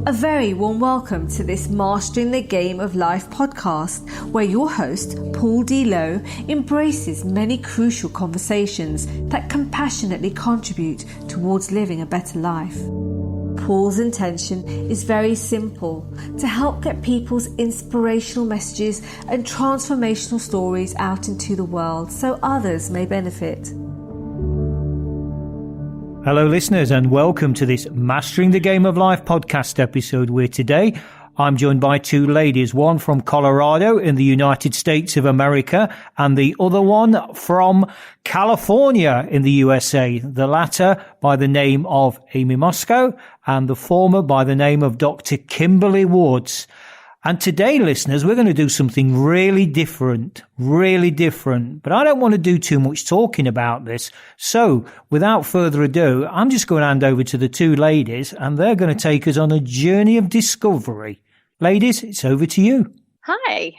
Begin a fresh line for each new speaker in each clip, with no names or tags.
A very warm welcome to this Mastering the Game of Life podcast, where your host, Paul D. Lowe, embraces many crucial conversations that compassionately contribute towards living a better life. Paul's intention is very simple: to help get people's inspirational messages and transformational stories out into the world so others may benefit.
Hello listeners, and welcome to this Mastering the Game of Life podcast episode, where today I'm joined by two ladies, one from Colorado in the United States of America and the other one from California in the USA, the latter by the name of Amy Moscow and the former by the name of Dr. Kimberly Woods. And today, listeners, we're going to do something really different, but I don't want to do too much talking about this. So without further ado, I'm just going to hand over to the two ladies and they're going to take us on a journey of discovery. Ladies, it's over to you.
Hi.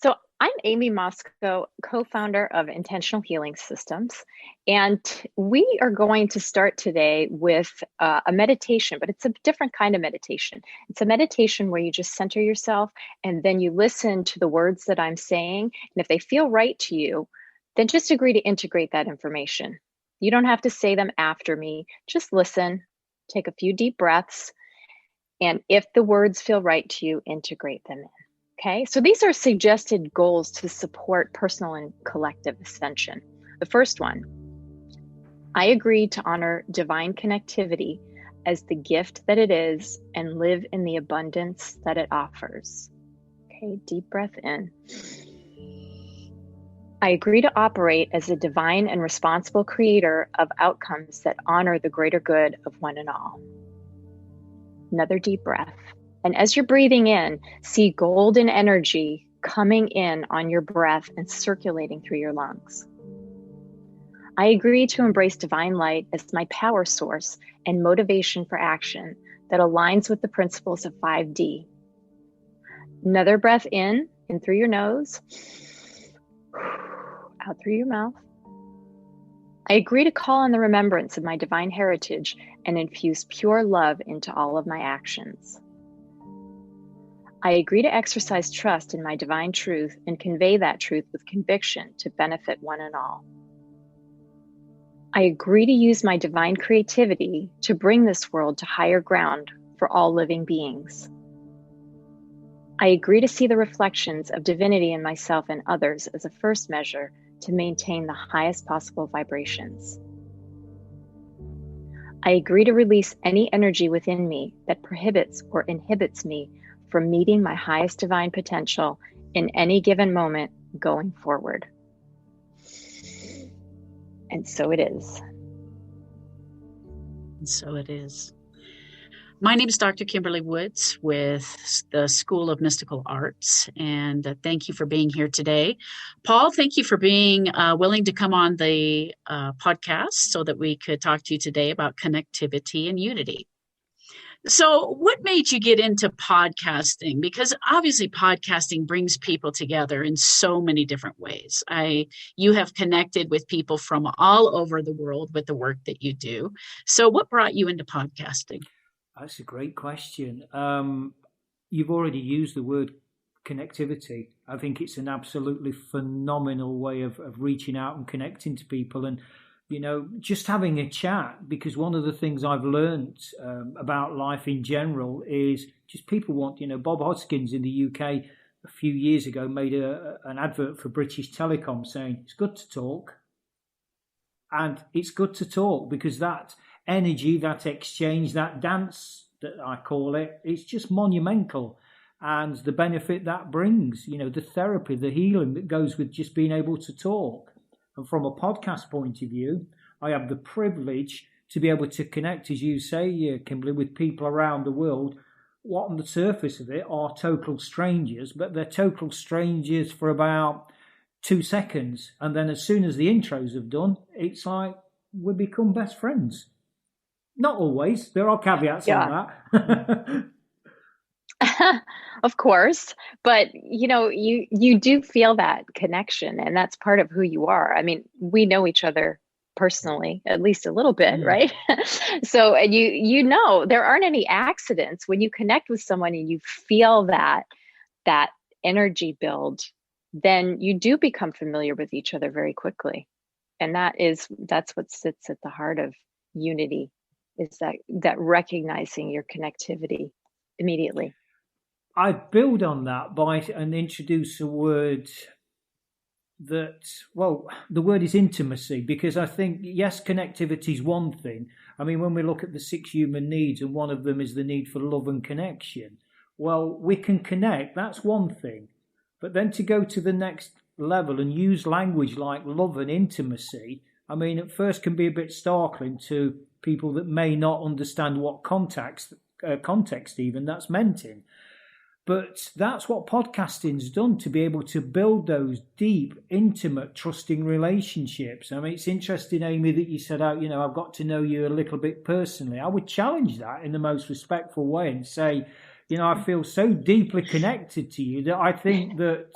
So I'm Amy Moscow, co-founder of Intentional Healing Systems, and we are going to start today with a meditation, but it's a different kind of meditation. It's a meditation where you just center yourself and then you listen to the words that I'm saying. And if they feel right to you, then just agree to integrate that information. You don't have to say them after me. Just listen, take a few deep breaths, and if the words feel right to you, integrate them in. Okay, so these are suggested goals to support personal and collective ascension. The first one, I agree to honor divine connectivity as the gift that it is and live in the abundance that it offers. Okay, deep breath in. I agree to operate as a divine and responsible creator of outcomes that honor the greater good of one and all. Another deep breath. And as you're breathing in, see golden energy coming in on your breath and circulating through your lungs. I agree to embrace divine light as my power source and motivation for action that aligns with the principles of 5D. Another breath in through your nose, out through your mouth. I agree to call on the remembrance of my divine heritage and infuse pure love into all of my actions. I agree to exercise trust in my divine truth and convey that truth with conviction to benefit one and all. I agree to use my divine creativity to bring this world to higher ground for all living beings. I agree to see the reflections of divinity in myself and others as a first measure to maintain the highest possible vibrations. I agree to release any energy within me that prohibits or inhibits me from meeting my highest divine potential in any given moment going forward. And so it is.
And so it is. My name is Dr. Kimberly Woods with the School of Mystical Arts, and thank you for being here today. Paul, thank you for being willing to come on the podcast so that we could talk to you today about connectivity and unity. So what made you get into podcasting? Because obviously podcasting brings people together in so many different ways. You have connected with people from all over the world with the work that you do. So what brought you into podcasting?
That's a great question. You've already used the word connectivity. I think it's an absolutely phenomenal way of reaching out and connecting to people and, you know, just having a chat, because one of the things I've learned about life in general is just people want, you know, Bob Hoskins in the UK a few years ago made an advert for British Telecom saying it's good to talk. And it's good to talk because that energy, that exchange, that dance that I call it, it's just monumental. And the benefit that brings, you know, the therapy, the healing that goes with just being able to talk. And from a podcast point of view, I have the privilege to be able to connect, as you say, Kimberly, with people around the world. What on the surface of it are total strangers, but they're total strangers for about 2 seconds. And then as soon as the intros have done, it's like we become best friends. Not always. There are caveats on that.
Of course, but you know, you do feel that connection, and that's part of who you are. I mean, we know each other personally, at least a little bit, right? So, and you know, there aren't any accidents when you connect with someone and you feel that energy build, then you do become familiar with each other very quickly. And that's what sits at the heart of unity, is that recognizing your connectivity immediately.
I build on that and introduce a word that, well, the word is intimacy, because I think, yes, connectivity is one thing. I mean, when we look at the 6 human needs, and one of them is the need for love and connection, well, we can connect, that's one thing. But then to go to the next level and use language like love and intimacy, I mean, at first can be a bit startling to people that may not understand what context even that's meant in. But that's what podcasting's done, to be able to build those deep, intimate, trusting relationships. I mean, it's interesting, Amy, that you said, I've got to know you a little bit personally. I would challenge that in the most respectful way and say, I feel so deeply connected to you that I think that,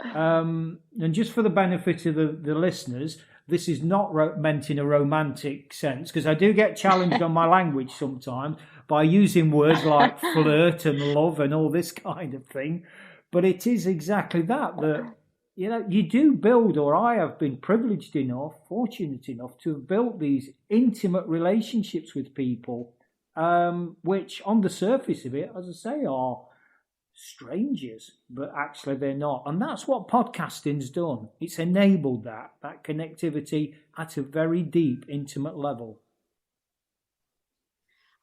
and just for the benefit of the listeners, this is not meant in a romantic sense, because I do get challenged on my language sometimes by using words like flirt and love and all this kind of thing. But it is exactly that you do build, or I have been privileged enough, fortunate enough to have built these intimate relationships with people, which on the surface of it, as I say, are strangers, but actually they're not. And that's what podcasting's done. It's enabled that connectivity at a very deep, intimate level.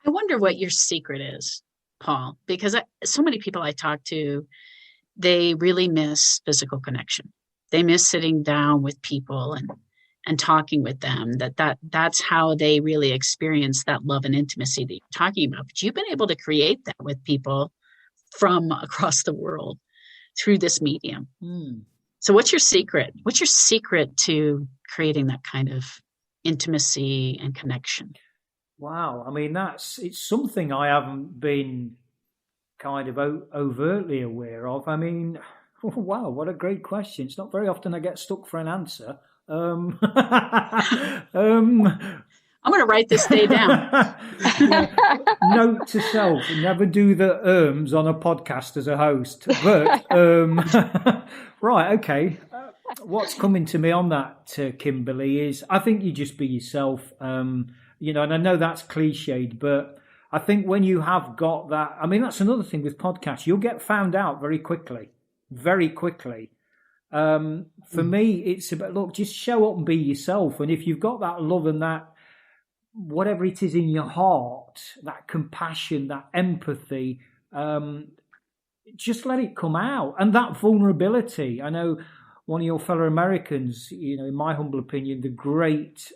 I wonder what your secret is, Paul, because so many people I talk to, they really miss physical connection. They miss sitting down with people and talking with them. That's how they really experience that love and intimacy that you're talking about. But you've been able to create that with people from across the world through this medium. So what's your secret? What's your secret to creating that kind of intimacy and connection?
Wow. I mean, it's something I haven't been kind of overtly aware of. I mean, wow, what a great question. It's not very often I get stuck for an answer.
I'm going to write this day down.
Note to self, never do the on a podcast as a host. But, right, okay. What's coming to me on that, Kimberly, is I think you just be yourself. And I know that's cliched, but I think when you have got that, I mean, that's another thing with podcasts. You'll get found out very quickly. For me, it's about, look, just show up and be yourself. And if you've got that love and that, whatever it is in your heart, that compassion, that empathy, just let it come out. And that vulnerability. I know one of your fellow Americans, in my humble opinion, the great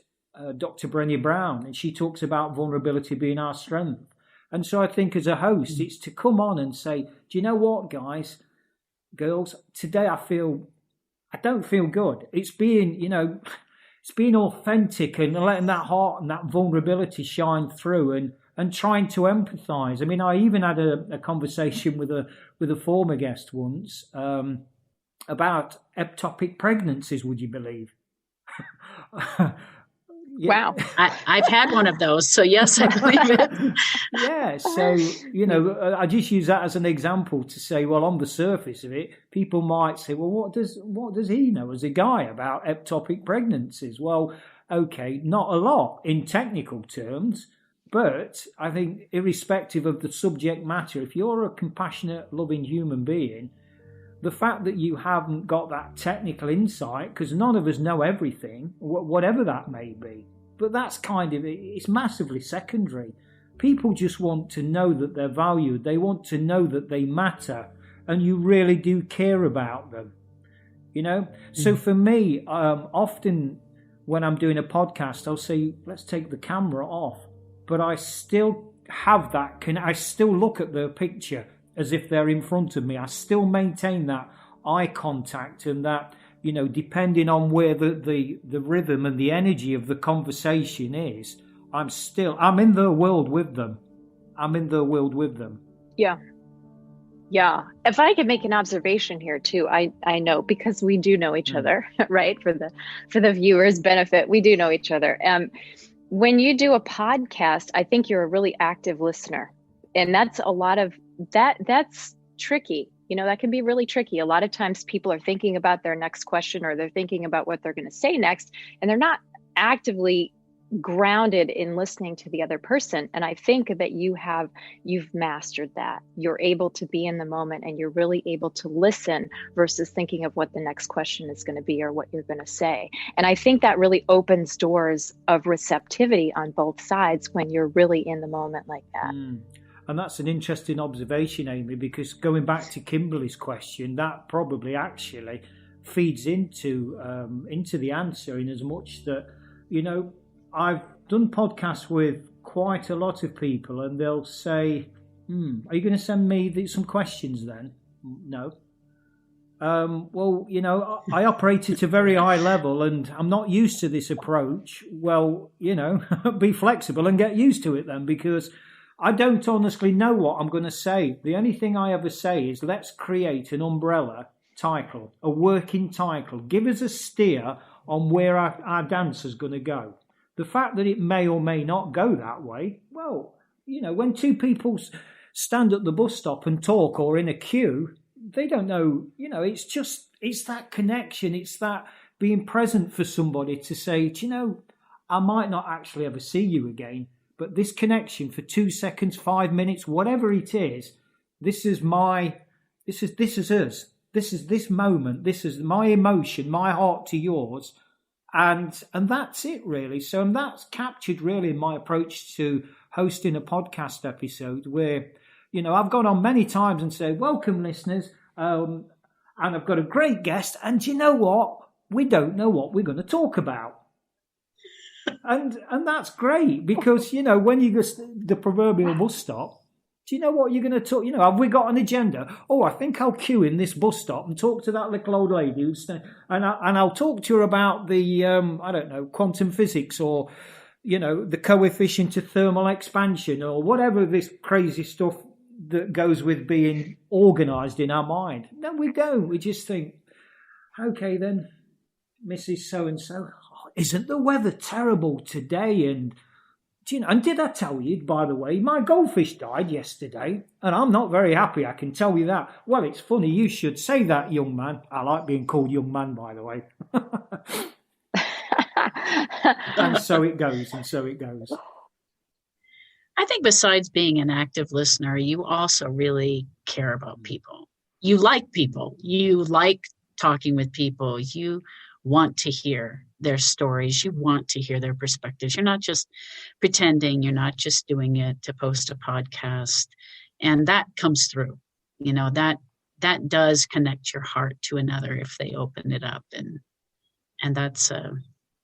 Dr. Brené Brown, and she talks about vulnerability being our strength. And so I think as a host, it's to come on and say, do you know what, guys, girls, today I don't feel good. It's being, it's being authentic and letting that heart and that vulnerability shine through and trying to empathize. I mean, I even had a conversation with a former guest once about ectopic pregnancies, would you believe?
Yeah.
Wow. I've had one of those, so yes, I believe it.
Yeah, so, I just use that as an example to say, well, on the surface of it, people might say, well, what does he know as a guy about ectopic pregnancies? Well, okay, not a lot in technical terms, but I think irrespective of the subject matter, if you're a compassionate, loving human being, the fact that you haven't got that technical insight, because none of us know everything, whatever that may be, but that's it's massively secondary. People just want to know that they're valued. They want to know that they matter, and you really do care about them, So for me, often when I'm doing a podcast, I'll say, let's take the camera off, but I still have that, I still look at the picture as if they're in front of me. I still maintain that eye contact and that, depending on where the rhythm and the energy of the conversation is, I'm in the world with them.
Yeah. Yeah. If I could make an observation here too, I know because we do know each other, right? For the viewers' benefit, we do know each other. When you do a podcast, I think you're a really active listener. And that's a lot of that's tricky. You know, that can be really tricky. A lot of times people are thinking about their next question or they're thinking about what they're going to say next, and they're not actively grounded in listening to the other person. And I think that you've mastered that. You're able to be in the moment and you're really able to listen versus thinking of what the next question is going to be or what you're going to say. And I think that really opens doors of receptivity on both sides when you're really in the moment like that.
And that's an interesting observation, Amy, because going back to Kimberly's question, that probably actually feeds into the answer, in as much that, you know, I've done podcasts with quite a lot of people and they'll say, are you going to send me some questions then? No. Well, you know, I operate at a very high level and I'm not used to this approach. Well, you know, be flexible and get used to it then, because I don't honestly know what I'm going to say. The only thing I ever say is, let's create an umbrella title, a working title. Give us a steer on where our dance is going to go. The fact that it may or may not go that way, well, you know, when two people stand at the bus stop and talk or in a queue, they don't know, you know, it's that connection. It's that being present for somebody to say, do you know, I might not actually ever see you again, but this connection for 2 seconds, 5 minutes, whatever it is, this is us. This is this moment. This is my emotion, my heart to yours. And that's it, really. So that's captured really in my approach to hosting a podcast episode, where, you know, I've gone on many times and said, welcome listeners, and I've got a great guest, and you know what? We don't know what we're going to talk about. And that's great, because, you know, when you go to the proverbial bus stop, do you know what you're going to talk? You know, have we got an agenda? Oh, I think I'll queue in this bus stop and talk to that little old lady and I'll talk to her about the, I don't know, quantum physics, or, you know, the coefficient of thermal expansion, or whatever this crazy stuff that goes with being organised in our mind. No, we don't. We just think, okay then, Mrs. So-and-so, isn't the weather terrible today? And you know, and did I tell you, by the way, my goldfish died yesterday, and I'm not very happy, I can tell you that. Well, it's funny you should say that, young man. I like being called young man, by the way. And so it goes, and so it goes.
I think besides being an active listener, you also really care about people. You like people. You like talking with people. You want to hear their stories. You want to hear their perspectives. You're not just pretending. You're not just doing it to post a podcast. And that comes through. You know, that does connect your heart to another if they open it up. And that's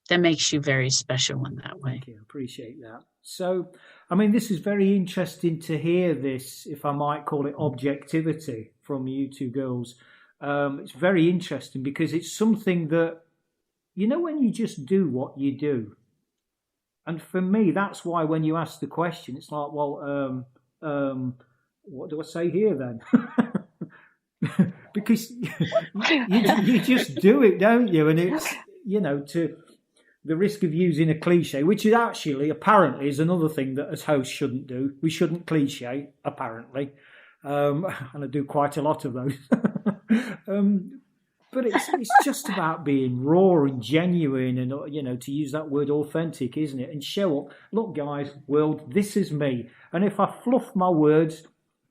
that makes you very special in that way.
Thank you. I appreciate that. So, I mean, this is very interesting to hear this, if I might call it objectivity, from you two girls. It's very interesting because it's something that, you know, when you just do what you do. And for me, that's why when you ask the question, it's like, well, what do I say here then? Because you just do it, don't you? And it's, you know, to the risk of using a cliche, which is actually, apparently, is another thing that as hosts shouldn't do. We shouldn't cliche, apparently. And I do quite a lot of those. But it's just about being raw and genuine and, you know, to use that word authentic, isn't it? And show up. Look, guys, world, this is me. And if I fluff my words,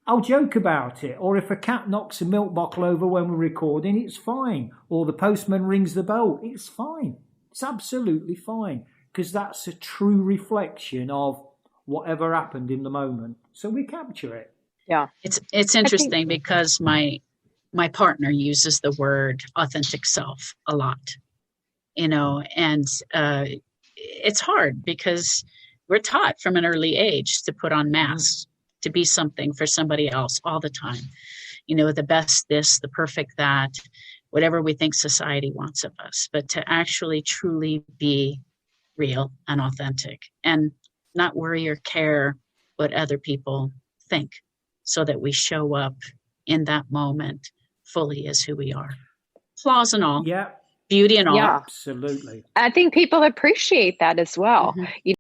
I'll joke about it. Or if a cat knocks a milk bottle over when we're recording, it's fine. Or the postman rings the bell, it's fine. It's absolutely fine. Because that's a true reflection of whatever happened in the moment. So we capture it.
Yeah.
It's interesting because my partner uses the word authentic self a lot, you know, and it's hard because we're taught from an early age to put on masks, to be something for somebody else all the time. You know, the best this, the perfect that, whatever we think society wants of us, but to actually truly be real and authentic and not worry or care what other people think, so that we show up in that moment fully as who we are. Flaws and all.
Yeah.
Beauty and all.
Yeah.
Absolutely.
I think people appreciate that as well.
Mhm.
You